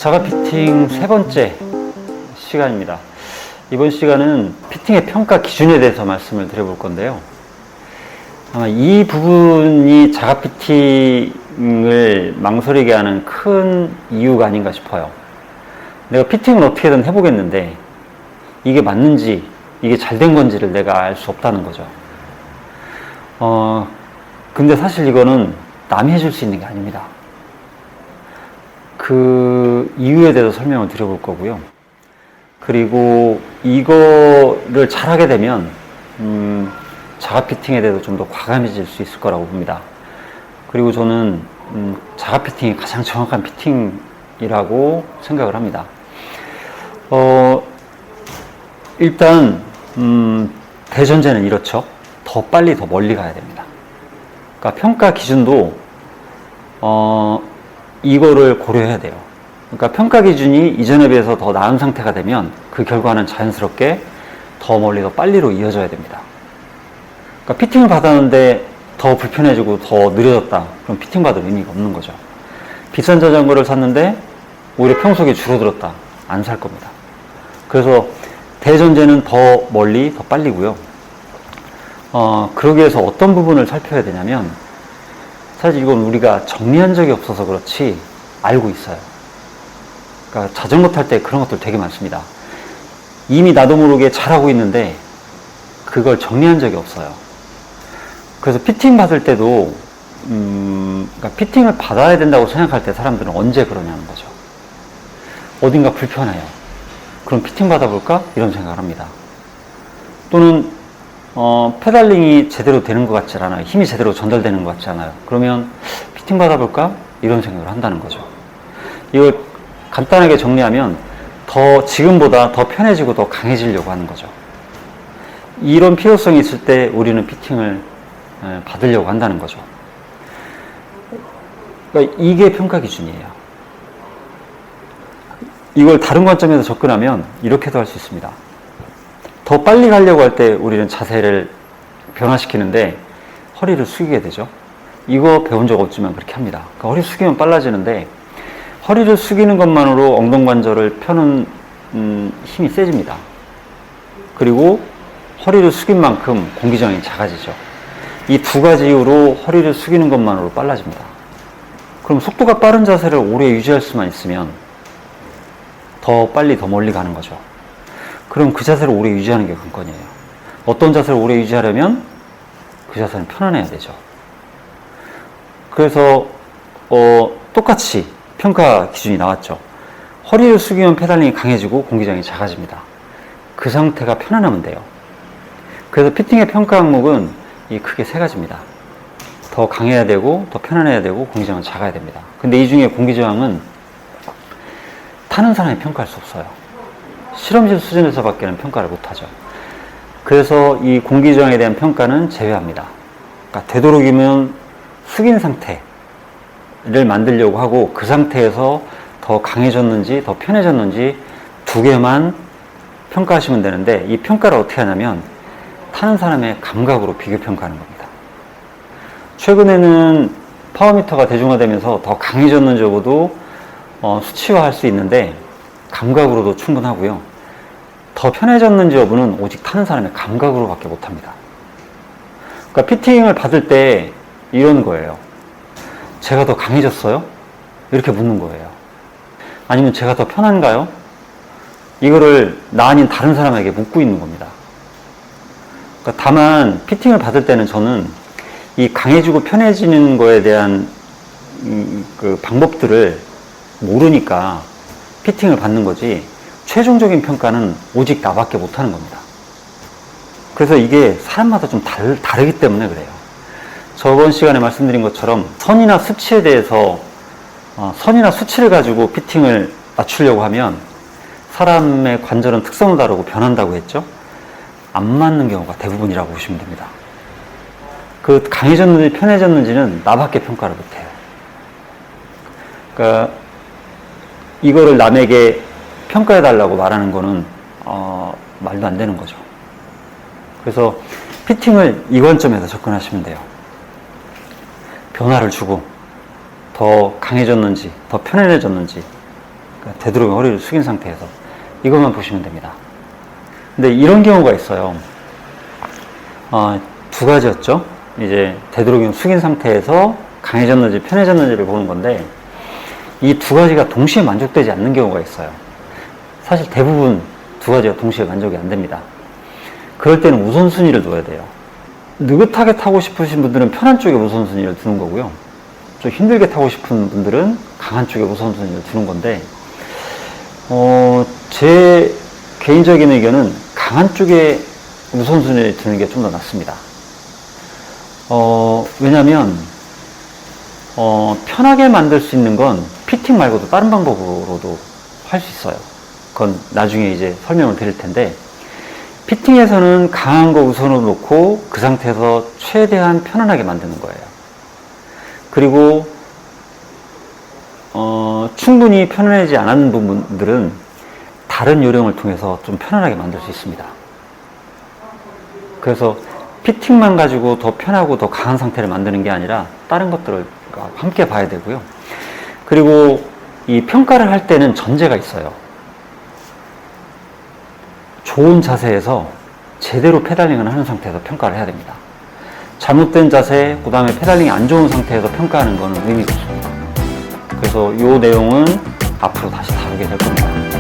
자가 피팅 세 번째 시간입니다. 이번 시간은 피팅의 평가 기준에 대해서 말씀을 드려볼 건데요. 아마 이 부분이 자가 피팅을 망설이게 하는 큰 이유가 아닌가 싶어요. 내가 피팅을 어떻게든 해보겠는데 이게 맞는지 이게 잘 된 건지를 내가 알 수 없다는 거죠. 근데 사실 이거는 남이 해줄 수 있는 게 아닙니다. 그 이유에 대해서 설명을 드려볼 거고요. 그리고 이거를 잘하게 되면 자가 피팅에 대해서 좀 더 과감해질 수 있을 거라고 봅니다. 그리고 저는 자가 피팅이 가장 정확한 피팅이라고 생각을 합니다. 일단 대전제는 이렇죠. 더 빨리 더 멀리 가야 됩니다. 그러니까 평가 기준도 이거를 고려해야 돼요. 그러니까 평가 기준이 이전에 비해서 더 나은 상태가 되면 그 결과는 자연스럽게 더 멀리 더 빨리로 이어져야 됩니다. 그러니까 피팅을 받았는데 더 불편해지고 더 느려졌다. 그럼 피팅 받을 의미가 없는 거죠. 비싼 자전거를 샀는데 오히려 평속이 줄어들었다. 안 살 겁니다. 그래서 대전제는 더 멀리 더 빨리고요. 그러기 위해서 어떤 부분을 살펴야 되냐면 사실 이건 우리가 정리한 적이 없어서 그렇지 알고 있어요. 그러니까 자전거 탈 때 그런 것들 되게 많습니다. 이미 나도 모르게 잘하고 있는데 그걸 정리한 적이 없어요. 그래서 피팅 받을 때도 그러니까 피팅을 받아야 된다고 생각할 때 사람들은 언제 그러냐는 거죠. 어딘가 불편해요. 그럼 피팅 받아볼까? 이런 생각을 합니다. 또는 페달링이 제대로 되는 것 같지 않아요. 힘이 제대로 전달되는 것 같지 않아요. 그러면 피팅 받아볼까? 이런 생각을 한다는 거죠. 이걸 간단하게 정리하면 지금보다 더 편해지고 더 강해지려고 하는 거죠. 이런 필요성이 있을 때 우리는 피팅을 받으려고 한다는 거죠. 그러니까 이게 평가 기준이에요. 이걸 다른 관점에서 접근하면 이렇게도 할 수 있습니다. 더 빨리 가려고 할 때 우리는 자세를 변화시키는데 허리를 숙이게 되죠. 이거 배운 적 없지만 그렇게 합니다. 그러니까 허리 숙이면 빨라지는데 허리를 숙이는 것만으로 엉덩관절을 펴는 힘이 세집니다. 그리고 허리를 숙인 만큼 공기저항이 작아지죠. 이 두 가지 이유로 허리를 숙이는 것만으로 빨라집니다. 그럼 속도가 빠른 자세를 오래 유지할 수만 있으면 더 빨리 더 멀리 가는 거죠. 그럼 그 자세를 오래 유지하는 게 관건이에요. 어떤 자세를 오래 유지하려면 그 자세는 편안해야 되죠. 그래서 똑같이 평가 기준이 나왔죠. 허리를 숙이면 페달링이 강해지고 공기저항이 작아집니다. 그 상태가 편안하면 돼요. 그래서 피팅의 평가 항목은 이 크게 세 가지입니다. 더 강해야 되고 더 편안해야 되고 공기저항은 작아야 됩니다. 근데 이 중에 공기저항은 타는 사람이 평가할 수 없어요. 실험실 수준에서밖에는 평가를 못하죠. 그래서 이 공기저항에 대한 평가는 제외합니다. 그러니까 되도록이면 숙인 상태를 만들려고 하고 그 상태에서 더 강해졌는지 더 편해졌는지 두 개만 평가하시면 되는데 이 평가를 어떻게 하냐면 타는 사람의 감각으로 비교 평가하는 겁니다. 최근에는 파워미터가 대중화되면서 더 강해졌는지 여부도 수치화할 수 있는데 감각으로도 충분하고요. 더 편해졌는지 여부는 오직 타는 사람의 감각으로밖에 못합니다. 그러니까 피팅을 받을 때 이런 거예요. 제가 더 강해졌어요? 이렇게 묻는 거예요. 아니면 제가 더 편한가요? 이거를 나 아닌 다른 사람에게 묻고 있는 겁니다. 그러니까 다만 피팅을 받을 때는 저는 이 강해지고 편해지는 거에 대한 그 방법들을 모르니까 피팅을 받는 거지 최종적인 평가는 오직 나밖에 못하는 겁니다. 그래서 이게 사람마다 좀 다르기 때문에 그래요. 저번 시간에 말씀드린 것처럼 선이나 수치에 대해서 선이나 수치를 가지고 피팅을 맞추려고 하면 사람의 관절은 특성을 다르고 변한다고 했죠. 안 맞는 경우가 대부분이라고 보시면 됩니다. 그 강해졌는지 편해졌는지는 나밖에 평가를 못해요. 그러니까 이거를 남에게 평가해달라고 말하는 거는 말도 안 되는 거죠. 그래서 피팅을 이 관점에서 접근하시면 돼요. 변화를 주고 더 강해졌는지 더 편안해졌는지 그러니까 되도록이면 허리를 숙인 상태에서 이것만 보시면 됩니다. 근데 이런 경우가 있어요. 두 가지였죠. 이제 되도록이면 숙인 상태에서 강해졌는지 편해졌는지를 보는 건데 이 두 가지가 동시에 만족되지 않는 경우가 있어요. 사실 대부분 두 가지가 동시에 만족이 안 됩니다. 그럴 때는 우선순위를 둬야 돼요. 느긋하게 타고 싶으신 분들은 편한 쪽에 우선순위를 두는 거고요. 좀 힘들게 타고 싶은 분들은 강한 쪽에 우선순위를 두는 건데 제 개인적인 의견은 강한 쪽에 우선순위를 두는 게 좀 더 낫습니다. 왜냐면 편하게 만들 수 있는 건 피팅 말고도 다른 방법으로도 할 수 있어요. 그건 나중에 이제 설명을 드릴 텐데 피팅에서는 강한 거 우선으로 놓고 그 상태에서 최대한 편안하게 만드는 거예요. 그리고 충분히 편안하지 않은 부분들은 다른 요령을 통해서 좀 편안하게 만들 수 있습니다. 그래서 피팅만 가지고 더 편하고 더 강한 상태를 만드는 게 아니라 다른 것들을 함께 봐야 되고요. 그리고 이 평가를 할 때는 전제가 있어요. 좋은 자세에서 제대로 페달링을 하는 상태에서 평가를 해야 됩니다. 잘못된 자세, 그 다음에 페달링이 안 좋은 상태에서 평가하는 것은 의미가 없습니다. 그래서 이 내용은 앞으로 다시 다루게 될 겁니다.